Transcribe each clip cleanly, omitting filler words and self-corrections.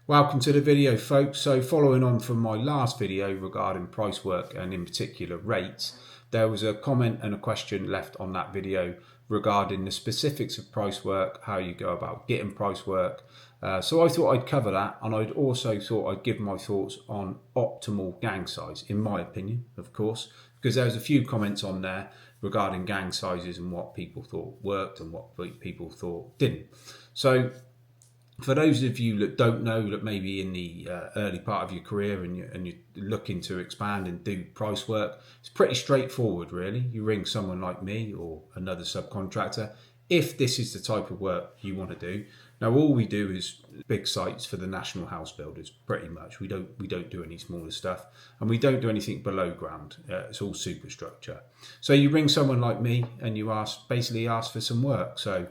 Welcome to the video, folks. So following on from my last video regarding price work and in particular rates, there was a comment and a question left on that video regarding the specifics of price work, how you go about getting price work. So I thought I'd cover that, and I'd also thought I'd give my thoughts on optimal gang size, in my opinion, of course, because there was a few comments on there regarding gang sizes and what people thought worked and what people thought didn't. So for those of you that don't know, that maybe in the early part of your career and you're looking to expand and do price work, it's pretty straightforward, really. You ring someone like me or another subcontractor if this is the type of work you want to do. Now, all we do is big sites for the national house builders, pretty much. We don't do any smaller stuff, and we don't do anything below ground. It's all superstructure. So you ring someone like me and you basically ask for some work. So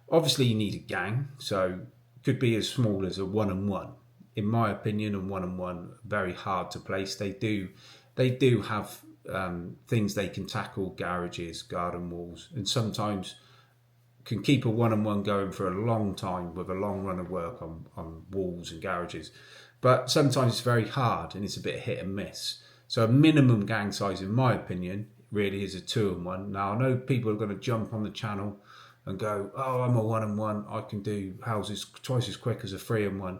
obviously you need a gang. So could be as small as a 1-on-1. In my opinion, a 1-on-1 very hard to place. They do have things they can tackle, garages, garden walls, and sometimes can keep a 1-on-1 going for a long time with a long run of work on walls and garages. But sometimes it's very hard and it's a bit hit and miss. So a minimum gang size, in my opinion, really is a 2-on-1. Now, I know people are going to jump on the channel and go, oh, I'm a 1-on-1, I can do houses twice as quick as a 3-on-1.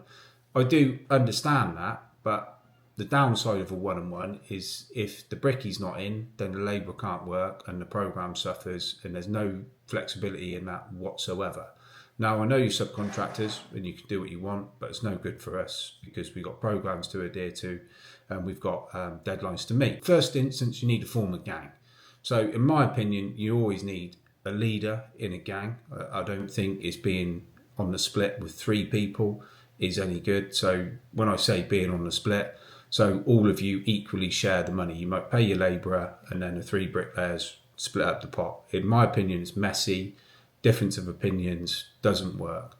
I do understand that, but the downside of a 1-on-1 is if the brickie's not in, then the labour can't work and the programme suffers, and there's no flexibility in that whatsoever. Now, I know you're subcontractors and you can do what you want, but it's no good for us because we've got programmes to adhere to and we've got deadlines to meet. First instance, you need to form a gang. So in my opinion, you always need a leader in a gang. I don't think it's being on the split with 3 people is any good. So when I say being on the split, so all of you equally share the money. You might pay your labourer and then the 3 bricklayers split up the pot. In my opinion, it's messy. Difference of opinions doesn't work.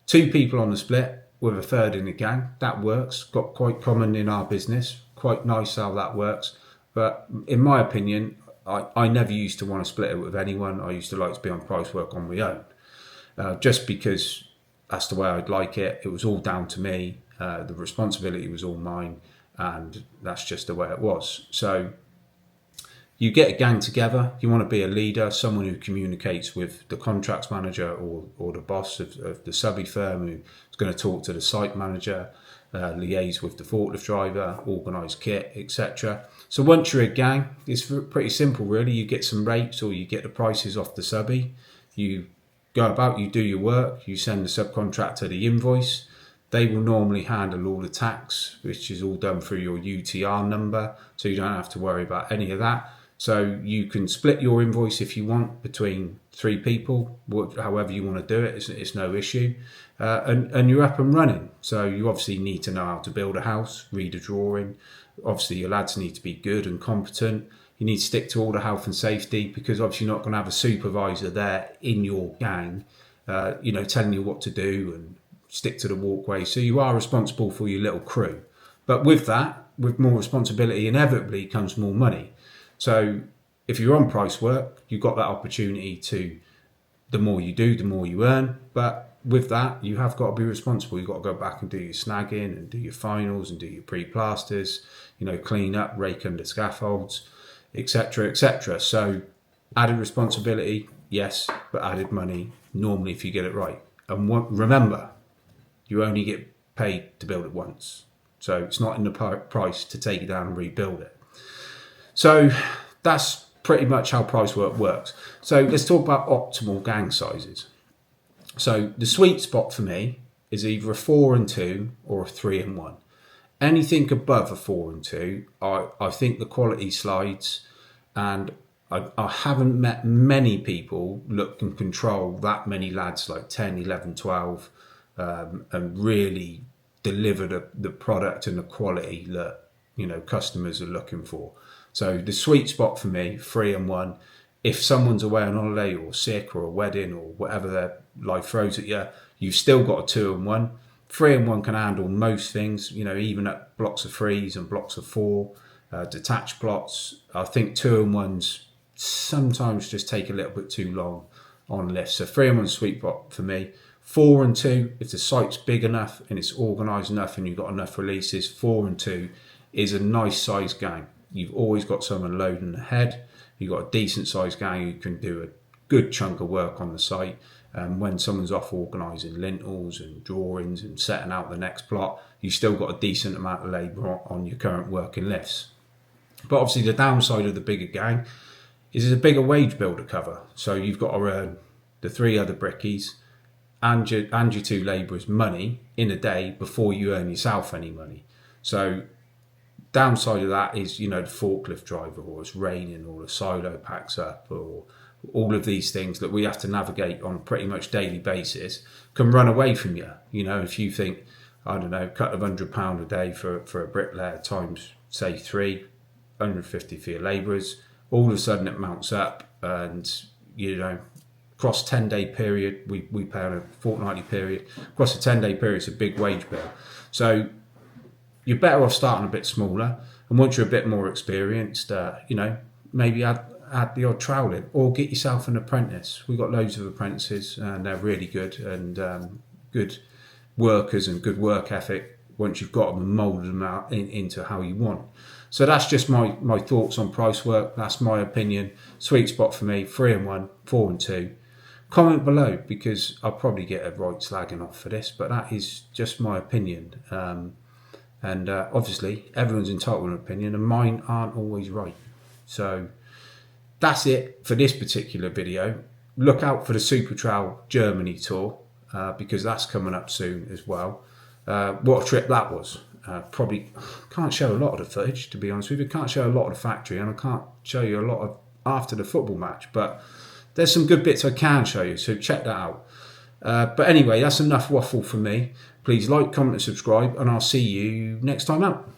2 people on the split with a 3rd in the gang, that works. Got quite common in our business. Quite nice how that works. But in my opinion, I never used to want to split it with anyone. I used to like to be on price work on my own, just because that's the way I'd like it. It was all down to me. The responsibility was all mine, and that's just the way it was. So you get a gang together. You want to be a leader, someone who communicates with the contracts manager or the boss of the subby firm, who's going to talk to the site manager, liaise with the forklift driver, organise kit, etc. So once you're a gang, it's pretty simple, really. You get some rates or you get the prices off the subby. You go about, you do your work, you send the subcontractor the invoice. They will normally handle all the tax, which is all done through your UTR number, so you don't have to worry about any of that. So you can split your invoice if you want between 3 people, however you want to do it, it's no issue. And you're up and running. So you obviously need to know how to build a house, read a drawing. Obviously your lads need to be good and competent. You need to stick to all the health and safety, because obviously you're not going to have a supervisor there in your gang, telling you what to do and stick to the walkway. So you are responsible for your little crew. But with that, with more responsibility, inevitably comes more money. So if you're on price work, you've got that opportunity to, the more you do, the more you earn. But with that, you have got to be responsible. You've got to go back and do your snagging and do your finals and do your pre-plasters, clean up, rake under scaffolds, etc., etc. So added responsibility, yes, but added money normally if you get it right. And remember, you only get paid to build it once. So it's not in the price to take it down and rebuild it. So that's pretty much how price work works. So let's talk about optimal gang sizes. So the sweet spot for me is either a 4-and-2 or a 3-and-1. Anything above a 4-and-2, I think the quality slides, and I haven't met many people that can control that many lads, like 10, 11, 12, and really deliver the product and the quality that customers are looking for. So the sweet spot for me, 3-and-1. If someone's away on holiday or sick or a wedding or whatever their life throws at you, you've still got a 2-and-1. 3-and-1 can handle most things, even at blocks of 3s and blocks of 4, detached plots. I think 2-and-1s sometimes just take a little bit too long on lifts. So 3-and-1 sweet spot for me. 4 and 2, if the site's big enough and it's organised enough and you've got enough releases, 4 and 2 is a nice size gang. You've always got someone loading ahead. You've got a decent sized gang who can do a good chunk of work on the site. When someone's off organising lintels and drawings and setting out the next plot, you've still got a decent amount of labour on your current working lifts. But obviously the downside of the bigger gang is there's a bigger wage bill to cover. So you've got to earn the 3 other brickies and your 2 labourers money in a day before you earn yourself any money. So downside of that is, the forklift driver, or it's raining, or the silo packs up, or all of these things that we have to navigate on a pretty much daily basis can run away from you. If you think, I don't know, cut of £100 a day for a bricklayer times, say 3, 150 for your labourers, all of a sudden it mounts up, and, across 10-day period, we pay on a fortnightly period, across a 10-day period, it's a big wage bill. So you're better off starting a bit smaller, and once you're a bit more experienced, maybe add the odd trowel in, or get yourself an apprentice. We've got loads of apprentices, and they're really good, and good workers and good work ethic once you've got them and moulded them out into how you want. So that's just my thoughts on price work. That's my opinion. Sweet spot for me, 3 and 1, 4 and 2. Comment below, because I'll probably get a right slagging off for this, but that is just my opinion. And obviously everyone's entitled to an opinion, and mine aren't always right. So that's it for this particular video. Look out for the Super Trowel Germany tour, because that's coming up soon as well. What a trip that was. Probably can't show a lot of the footage, to be honest with you. Can't show a lot of the factory, and I can't show you a lot of after the football match, but there's some good bits I can show you, so check that out. But anyway, that's enough waffle from me. Please like, comment and subscribe, and I'll see you next time out.